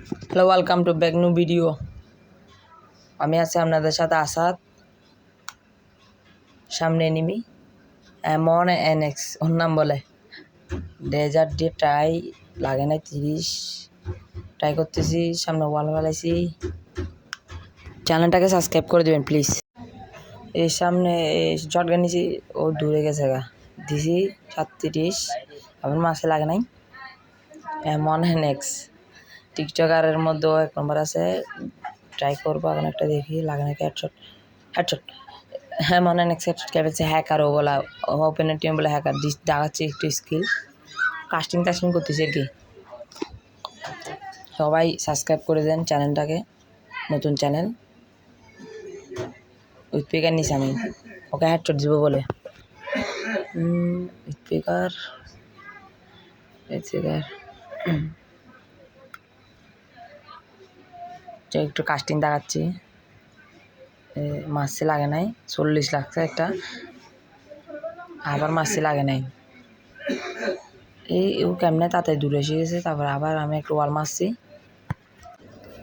Hello, welcome to back new video. আমি আছি আপনাদের সাথে আসাদ। সামনে এনিমি M1NX ওর নাম বলে। ডেজার্ট দিয়ে ট্রাই লাগে না 30 ট্রাই করতেছি। সামনে ওয়াল ফেলাইছি। চ্যানেলটাকে সাবস্ক্রাইব করে দেবেন প্লিজ। এই সামনে শটগান নিছি, ও দূরে গেছে গা দিছি 37। আমার মাসে লাগে নাই। M1NX টিকটকারের মধ্যেও 1 নম্বর আছে। ট্রাই করবো এখন একটা দেখি লাগে নাকি। হেডশট M1NX হেডশট খেয়েছে। হ্যাকার ও বলা, ওপেনের টিম বলে হ্যাকার দেখাচ্ছে একটু স্কিল। কাস্টিং করতেছে আর কি। সবাই সাবস্ক্রাইব করে দেন চ্যানেলটাকে, নতুন চ্যানেল। স্পিকার নিছি আমি, ওকে হেডশট দিব বলে। স্পিকার একটু কাস্টিং দেখাচ্ছি। মাসি লাগে নাই, 40 লাগছে একটা, আবার মাসি লাগে নাই। ও কেমনে তাতে দূরে এসে গেছে। তারপর আবার আমি একটু ওয়াল মারছি,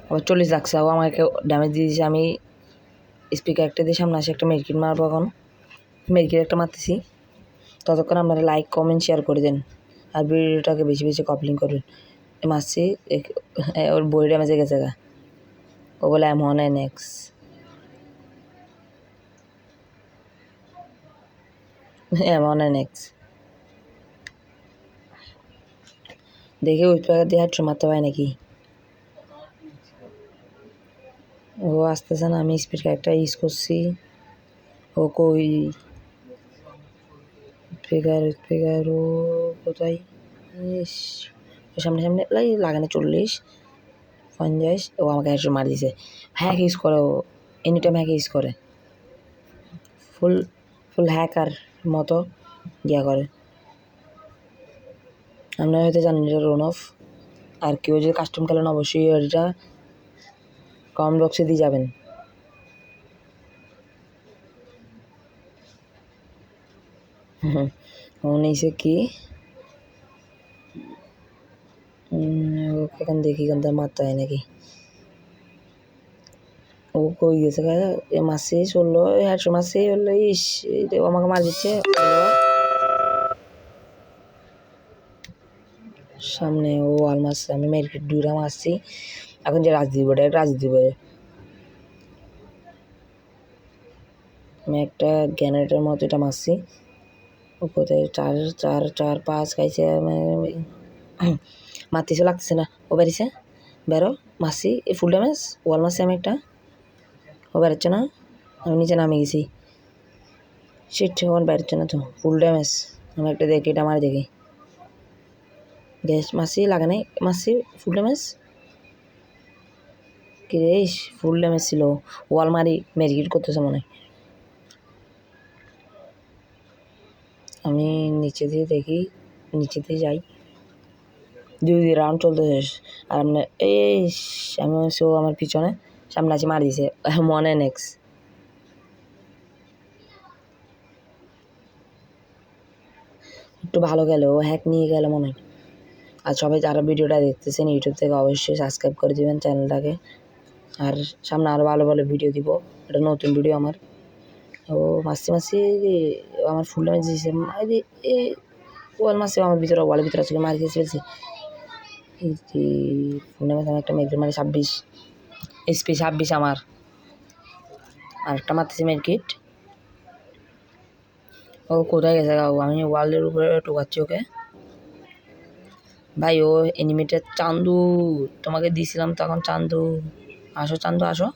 আবার 40 লাগছে। ও আমাকে ড্যামেজ দিয়ে দিয়েছে। আমি স্পিকার একটা দিয়ে সামনে আসে একটা মেডকিট মারবো। এখন মেডকিট একটা মারতেছি। ততক্ষণ আপনারা লাইক কমেন্ট শেয়ার করে দেন আর ভিডিওটাকে বেশি বেশি কপলিং করবেন। মারছি, ওর বই ড্যামেজে গেছে গা। ও বলে M1NX। M1NX দেখে ওই স্পিকার দিয়ে হেডশট মারতে পারে নাকি। ও আসতেছে না, আমি স্পিকার একটা ইউজ করছি। ও কই স্পিকার ও কোথায়? সামনে লাগে না 40 50। ও আমাকে হেডশট মার দিছে। হ্যাক ইউজ করে ও, এনি টাইম হ্যাক ইউজ করে। ফুল হ্যাকার মতো ইয়া করে। আপনারা হয়তো জানেন এটা রোন অফ। আর কেউ যদি কাস্টম খেলেন অবশ্যই এটা কমেন্ট বক্সে দিয়ে যাবেন। ও নিয়েছে কি ওকে এখন দেখি এখান থেকে মারতে হয় নাকি। ও কই গেছে মাসে চললো হেডশট মাসে বললো। ও আমাকে মার দিচ্ছে। সামনে ও ওয়াল মারছে, আমি মেরকিট দুইটা মারছি। এখন যে রাজ দিব আমি একটা গ্যানেটের মতো এটা মারছি। ও কোথায় 4 5 খাইছে। মারতেছে, লাগতেছে না। ও বেরিয়েছে, বেরো। মারছি এই ফুল ড্যামেজ ওয়াল মারছি আমি একটা। ও বেরোচ্ছে না, আমি নিচে নামে গেছি। শিট, ওখানে বেরোচ্ছে না তো। ফুল ড্যামেজ আমি একটা দেখি, এটা মারি দেখি। গ্যাস মারছি, লাগে নাই। মারছি ফুল ড্যামেজ। কি রে, ফুল ড্যামেজ ছিল। ওয়াল মারি মেরিকেট করতেছে মনে হয়। আমি নিচে দিয়ে দেখি, নিচে দিয়ে যাই। 2 রাউন্ড চলতে শেষ। আর আমি ও আমার পিছনে সামনে আছে, মারি দিছে M1NX। একটু ভালো গেল, ও হ্যাক নিয়ে গেল মনে হয়। আর সবাই যারা ভিডিওটা দেখতেছেন ইউটিউব থেকে অবশ্যই সাবস্ক্রাইব করে দেবেন চ্যানেলটাকে। আর সামনে আরও ভালো ভালো ভিডিও দিব। এটা নতুন ভিডিও আমার। ও মাসি আমার ফুল ড্যামেজ দিয়েছে। ওয়াল মাসে আমার ভিতরে, ওয়ালের ভিতরে আছে, মারি দিয়ে ফেলছে। ফুল ড্যামেজ আমার একটা মেরকিট মারি 26 SP 26 আমার। আর একটা মারতেছি মেরকিট। ও কোথায় গেছে? আমি ওয়ালের উপরে টোকাচ্ছি ওকে। ভাই ও এনিমিটার চান্দু, তোমাকে দিয়েছিলাম তখন। চান্দু আসো, চান্দু আসো,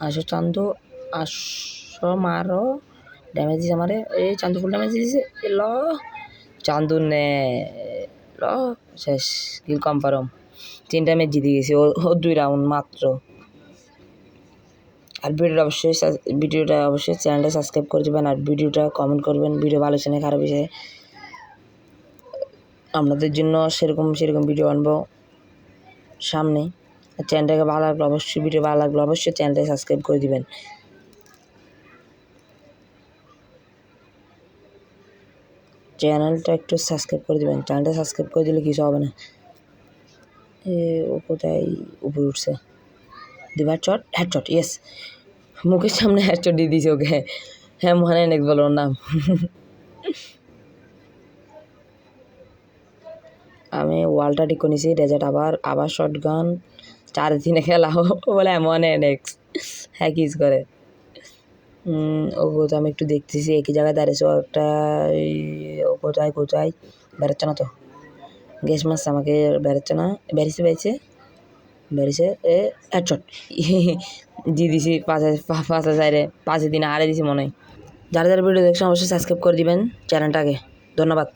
আসো চান্দু আসো, মারো। ড্যামেজ দিয়েছে আমারে। এই চান্দু ফুল ড্যামেজ দিয়েছে। ল চান্দু নে ল, শেষ। কিল কনফার্ম। 3 ড্যামেজ জিতে গেছি ও 2 রাউন্ড মাত্র। আর ভিডিওটা অবশ্যই চ্যানেলটা সাবস্ক্রাইব করে দেবেন। আর ভিডিওটা কমেন্ট করবেন, ভিডিও ভালো চেনে খারাপ বিষয়ে আপনাদের জন্য সেরকম ভিডিও আনবো সামনে। চ্যানেলটাকে ভালো লাগলো অবশ্যই, ভিডিও ভালো লাগলো অবশ্যই চ্যানেলটাকে সাবস্ক্রাইব করে দিবেন। চ্যানেলটা একটু সাবস্ক্রাইব করে দেবেন। চ্যানেলটা সাবস্ক্রাইব করে দিলে কিছু হবে না। ও কোথায় উপরে উঠছে, দুবার চট হেডশট, ইয়েস মুখের সামনে হেডশট দিয়ে দিয়েছে ওকে। হ্যাঁ মহানে নেক্সট বলো ওর নাম। আমি ওয়ালটা ঠিক করে নিয়েছি, রেজাল্ট আবার শর্ট গান 4-3 খেলা বলে এমন নেক্সট হ্যাঁ কিস করে। ও কোথাও আমি একটু দেখতেছি একই জায়গায় দাঁড়িয়েছে একটা, ও কোথায় বেরোচ্ছে না তো, গ্যাস মারছে আমাকে, বেরোচ্ছে না, বেরিয়েছে এ হেডশট দিয়ে দিছি 5,000 5 দিনে হারিয়ে দিছি মনে হয়। যারা ভিডিও দেখছেন অবশ্যই সাবস্ক্রাইব করে দিবেন চ্যানেলটাকে, ধন্যবাদ।